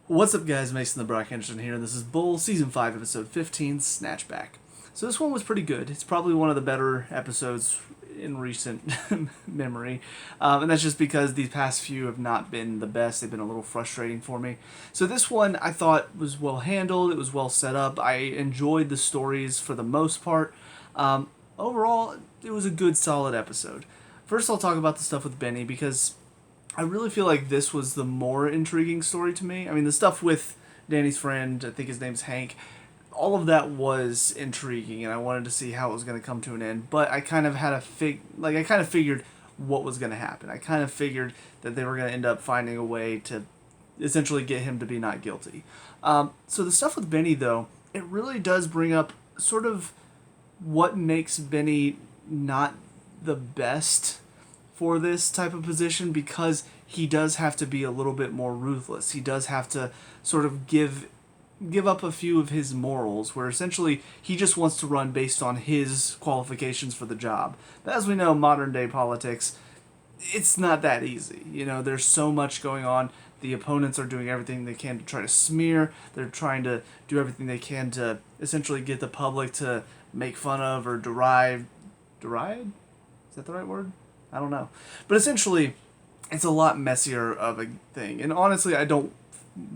What's up, guys? Mason the Brock Henderson here, and this is Bull Season 5, Episode 15, Snatchback. So this one was pretty good. It's probably one of the better episodes in recent memory, and that's just because these past few have not been the best. They've been a little frustrating for me. So this one I thought was well handled. It was well set up. I enjoyed the stories for the most part. Overall, it was a good, solid episode. First, I'll talk about the stuff with Benny because I really feel like this was the more intriguing story to me. I mean, the stuff with Danny's friend, I think his name's Hank, all of that was intriguing, and I wanted to see how it was going to come to an end. But I kind of had I kind of figured what was going to happen. I kind of figured that they were going to end up finding a way to essentially get him to be not guilty. So the stuff with Benny, though, it really does bring up sort of what makes Benny not the best for this type of position, because he does have to be a little bit more ruthless. He does have to sort of give up a few of his morals, where essentially he just wants to run based on his qualifications for the job. But as we know, modern day politics, it's not that easy. You know, there's so much going on. The opponents are doing everything they can to try to smear. They're trying to do everything they can to essentially get the public to make fun of or deride? Is that the right word? I don't know. But essentially, it's a lot messier of a thing. And honestly, I don't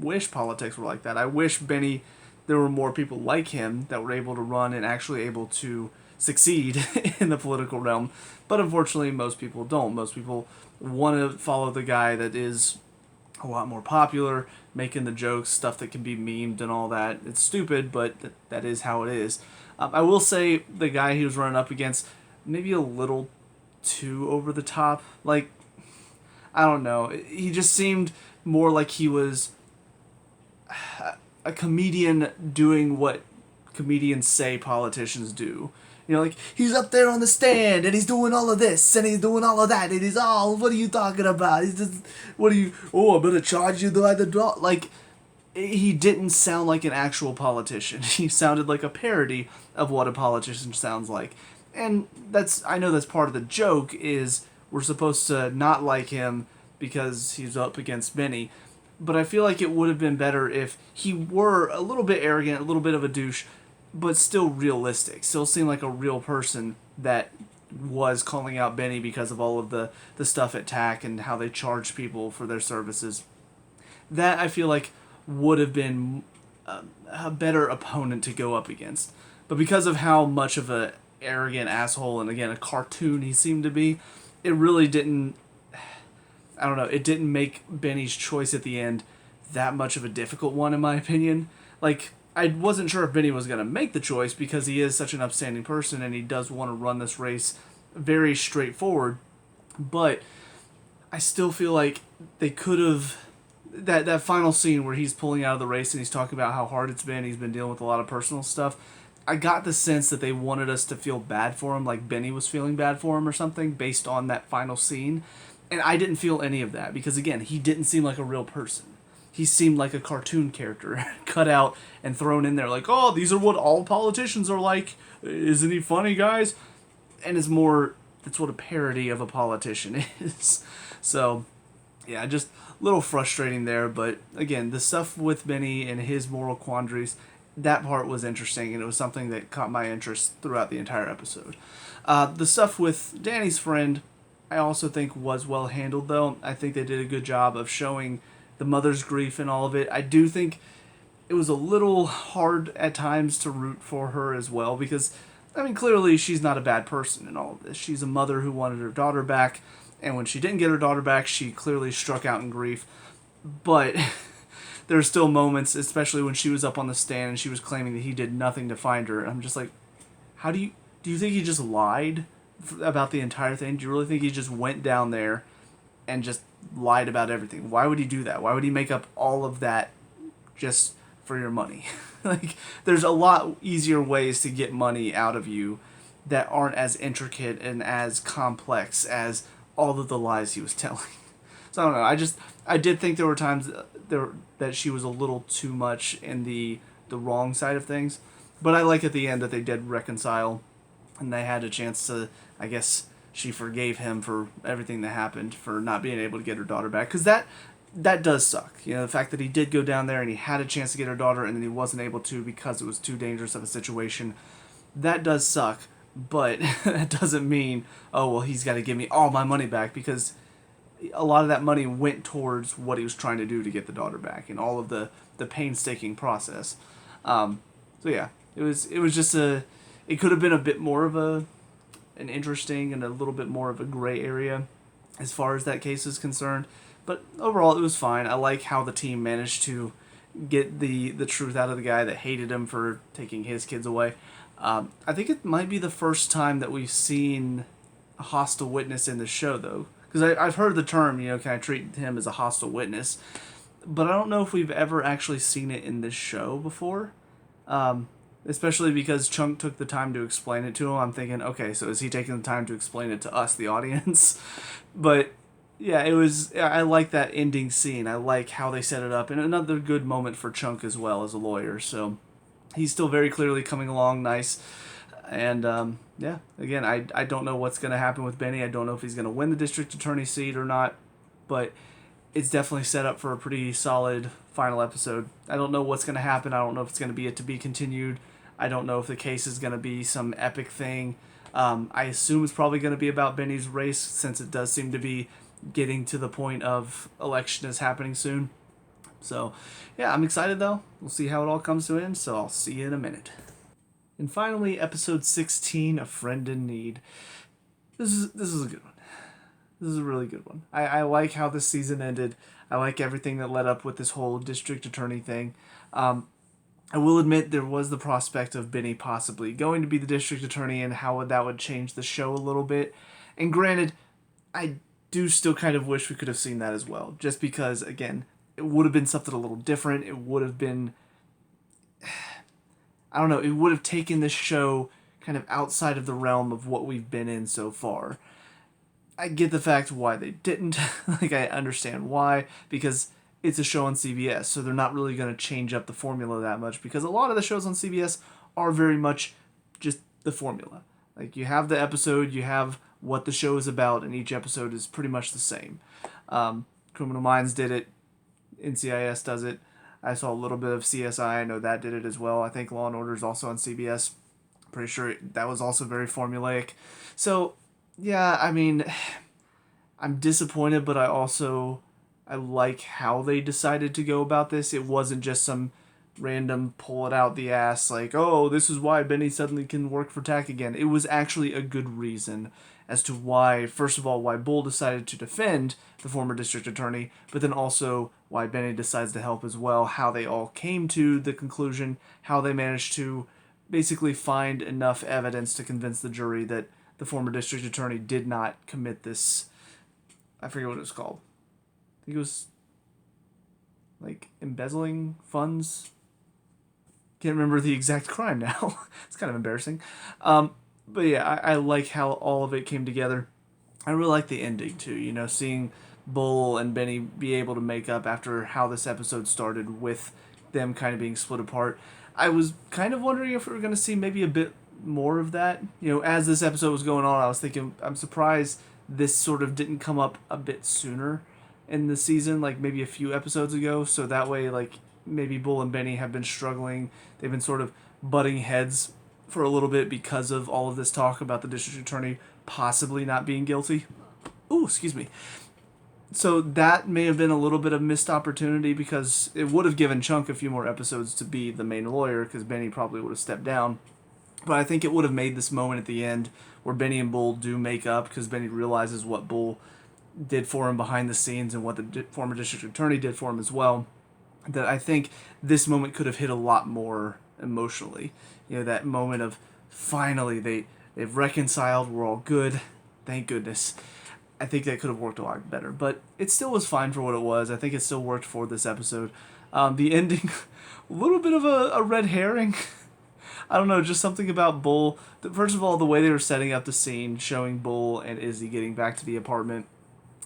wish politics were like that. I wish there were more people like him that were able to run and actually able to succeed in the political realm. But unfortunately, most people don't. Most people want to follow the guy that is a lot more popular, making the jokes, stuff that can be memed and all that. It's stupid, but that is how it is. I will say the guy he was running up against, maybe a little too over the top. Like, I don't know. He just seemed more like he was a comedian doing what comedians say politicians do. You know, like, he's up there on the stand and he's doing all of this and he's doing all of that and he's, oh, what are you talking about? He's just, I'm gonna charge you by the draw. Like, he didn't sound like an actual politician. He sounded like a parody of what a politician sounds like. And I know that's part of the joke, is we're supposed to not like him because he's up against Benny. But I feel like it would have been better if he were a little bit arrogant, a little bit of a douche, but still realistic. Still seemed like a real person that was calling out Benny because of all of the stuff at TAC and how they charge people for their services. That, I feel like, would have been a better opponent to go up against. But because of how much of a arrogant asshole and, again, a cartoon he seemed to be, it really didn't, I don't know, it didn't make Benny's choice at the end that much of a difficult one, in my opinion. Like, I wasn't sure if Benny was going to make the choice because he is such an upstanding person and he does want to run this race very straightforward, but I still feel like they could have, that final scene where he's pulling out of the race and he's talking about how hard it's been, he's been dealing with a lot of personal stuff. I got the sense that they wanted us to feel bad for him, like Benny was feeling bad for him or something, based on that final scene. And I didn't feel any of that because, again, he didn't seem like a real person. He seemed like a cartoon character cut out and thrown in there, like, oh, these are what all politicians are like. Isn't he funny, guys? And that's what a parody of a politician is. So, yeah, just a little frustrating there. But again, the stuff with Benny and his moral quandaries, that part was interesting, and it was something that caught my interest throughout the entire episode. The stuff with Danny's friend, I also think was well handled, though. I think they did a good job of showing the mother's grief and all of it. I do think it was a little hard at times to root for her as well, because, I mean, clearly she's not a bad person in all of this. She's a mother who wanted her daughter back, and when she didn't get her daughter back, she clearly struck out in grief. But there are still moments, especially when she was up on the stand and she was claiming that he did nothing to find her. I'm just like, do you think he just lied about the entire thing? Do you really think he just went down there and just lied about everything? Why would he do that? Why would he make up all of that just for your money? Like, there's a lot easier ways to get money out of you that aren't as intricate and as complex as all of the lies he was telling. So I don't know. I did think there were times that she was a little too much in the wrong side of things, but I like at the end that they did reconcile, and they had a chance to, I guess, she forgave him for everything that happened, for not being able to get her daughter back. Because that, that does suck. The fact that he did go down there and he had a chance to get her daughter and then he wasn't able to because it was too dangerous of a situation. That does suck, but that doesn't mean, oh, well, he's got to give me all my money back, because a lot of that money went towards what he was trying to do to get the daughter back and all of the painstaking process. So yeah, it was just it could have been a bit more of an interesting and a little bit more of a gray area as far as that case is concerned. But overall, it was fine. I like how the team managed to get the truth out of the guy that hated him for taking his kids away. I think it might be the first time that we've seen a hostile witness in the show, though. Because I've heard the term, can I treat him as a hostile witness? But I don't know if we've ever actually seen it in this show before. Especially because Chunk took the time to explain it to him. I'm thinking, okay, so is he taking the time to explain it to us, the audience? But yeah, I like that ending scene. I like how they set it up. And another good moment for Chunk as well as a lawyer. So he's still very clearly coming along nice. And yeah, again, I don't know what's going to happen with Benny. I don't know if he's going to win the district attorney seat or not. But it's definitely set up for a pretty solid final episode. I don't know what's going to happen. I don't know if it's going to be a to be continued. I don't know if the case is going to be some epic thing. I assume it's probably going to be about Benny's race, since it does seem to be getting to the point of election is happening soon. So, yeah, I'm excited though. We'll see how it all comes to an end, so I'll see you in a minute. And finally, episode 16, A Friend in Need. This is a good one. This is a really good one. I like how this season ended. I like everything that led up with this whole district attorney thing. I will admit there was the prospect of Benny possibly going to be the district attorney and how that would change the show a little bit. And granted, I do still kind of wish we could have seen that as well. Just because, again, it would have been something a little different. It would have been... I don't know, it would have taken this show kind of outside of the realm of what we've been in so far. I get the fact why they didn't. I understand why. Because it's a show on CBS, so they're not really going to change up the formula that much, because a lot of the shows on CBS are very much just the formula. You have the episode, you have what the show is about, and each episode is pretty much the same. Criminal Minds did it, NCIS does it. I saw a little bit of CSI, I know that did it as well. I think Law & Order is also on CBS. Pretty sure that was also very formulaic. So, yeah, I mean, I'm disappointed, but I like how they decided to go about this. It wasn't just some random pull it out the ass, oh, this is why Benny suddenly can work for TAC again. It was actually a good reason as to why, first of all, why Bull decided to defend the former district attorney, but then also why Benny decides to help as well, how they all came to the conclusion, how they managed to basically find enough evidence to convince the jury that the former district attorney did not commit this, I forget what it was called. I think it was embezzling funds. Can't remember the exact crime now. It's kind of embarrassing. But yeah, I like how all of it came together. I really like the ending too. Seeing Bull and Benny be able to make up after how this episode started with them kind of being split apart. I was kind of wondering if we were going to see maybe a bit more of that. As this episode was going on, I was thinking, I'm surprised this sort of didn't come up a bit sooner in the season, maybe a few episodes ago, so that way, maybe Bull and Benny have been struggling. They've been sort of butting heads for a little bit because of all of this talk about the district attorney possibly not being guilty. Ooh, excuse me. So that may have been a little bit of missed opportunity, because it would have given Chunk a few more episodes to be the main lawyer, because Benny probably would have stepped down. But I think it would have made this moment at the end where Benny and Bull do make up, because Benny realizes what Bull did for him behind the scenes and what the former district attorney did for him as well, that I think this moment could have hit a lot more emotionally. That moment of finally they've reconciled, we're all good, thank goodness. I think that could have worked a lot better, but it still was fine for what it was. I think it still worked for this episode. The ending, a little bit of a red herring. I don't know, just something about Bull. First of all, the way they were setting up the scene, showing Bull and Izzy getting back to the apartment,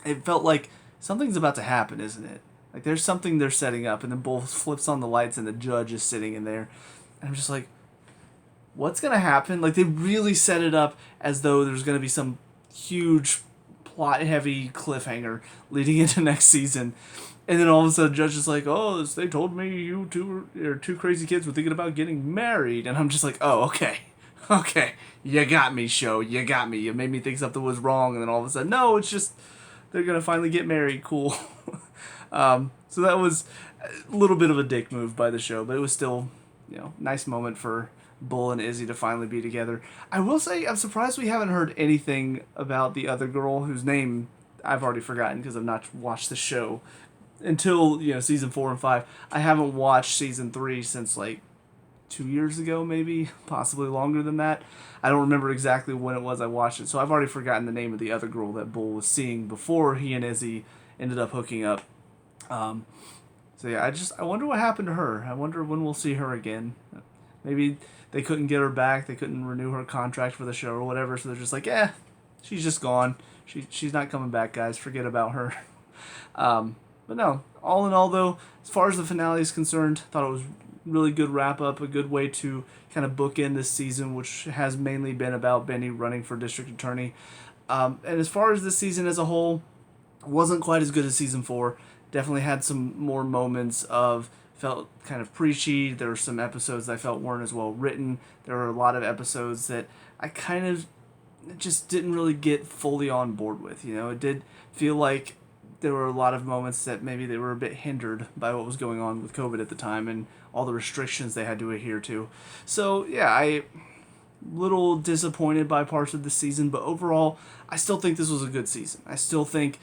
it felt like something's about to happen, isn't it? There's something they're setting up, and then Bull flips on the lights and the judge is sitting in there. And I'm just like, what's going to happen? They really set it up as though there's going to be some huge plot-heavy cliffhanger leading into next season. And then all of a sudden, Judge is like, "Oh, they told me you two crazy kids were thinking about getting married," and I'm just like, "Oh, okay, okay, you got me, show, you got me. You made me think something was wrong, and then all of a sudden, no, it's just they're gonna finally get married. Cool." So that was a little bit of a dick move by the show, but it was still, nice moment for Bull and Izzy to finally be together. I will say, I'm surprised we haven't heard anything about the other girl whose name I've already forgotten because I've not watched the show until season 4 and 5. I haven't watched season 3 since like 2 years ago, maybe possibly longer than that. I don't remember exactly when it was I watched it, so I've already forgotten the name of the other girl that Bull was seeing before he and Izzy ended up hooking up. So yeah, I wonder what happened to her. I wonder when we'll see her again. Maybe they couldn't get her back. They couldn't renew her contract for the show or whatever. So they're just like, she's just gone. She's not coming back, guys. Forget about her. But no, all in all, though, as far as the finale is concerned, I thought it was really good wrap up, a good way to kind of bookend this season, which has mainly been about Benny running for district attorney. And as far as this season as a whole, wasn't quite as good as season 4. Definitely had some more moments of felt kind of preachy. There were some episodes that I felt weren't as well written. There were a lot of episodes that I kind of just didn't really get fully on board with. It did feel like there were a lot of moments that maybe they were a bit hindered by what was going on with COVID at the time and all the restrictions they had to adhere to. So yeah, I little disappointed by parts of the season, but overall, I still think this was a good season. I still think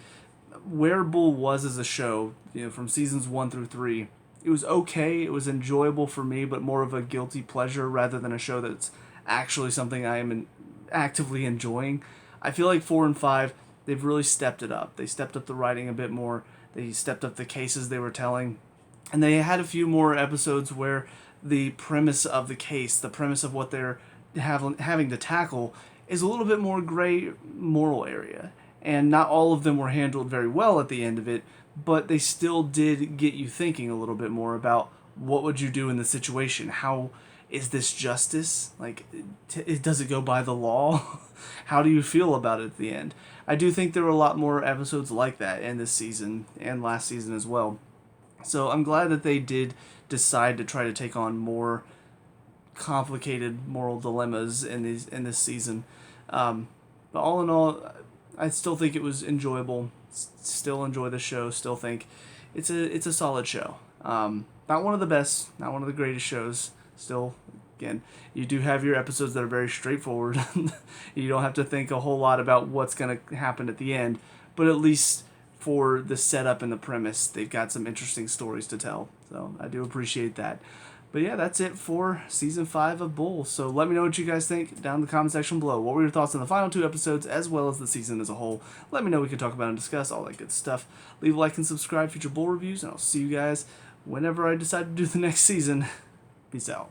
where Bull was as a show, from seasons 1 through 3, it was okay. It was enjoyable for me, but more of a guilty pleasure rather than a show that's actually something I am actively enjoying. I feel like 4 and 5, they've really stepped it up. They stepped up the writing a bit more. They stepped up the cases they were telling. And they had a few more episodes where the premise of the case, the premise of what they're having to tackle, is a little bit more gray moral area. And not all of them were handled very well at the end of it, but they still did get you thinking a little bit more about what would you do in the situation. How is this justice? Like, does it go by the law? How do you feel about it at the end? I do think there were a lot more episodes like that in this season and last season as well. So I'm glad that they did decide to try to take on more complicated moral dilemmas in this season. But all in all, I still think it was enjoyable. Still enjoy the show. Still think it's a solid show. Not one of the best, not one of the greatest shows. Still, again, you do have your episodes that are very straightforward. You don't have to think a whole lot about what's going to happen at the end. But at least for the setup and the premise, they've got some interesting stories to tell. So I do appreciate that. But yeah, that's it for season 5 of Bull. So let me know what you guys think down in the comment section below. What were your thoughts on the final 2 episodes as well as the season as a whole? Let me know. We can talk about and discuss all that good stuff. Leave a like and subscribe for future Bull reviews, and I'll see you guys whenever I decide to do the next season. Peace out.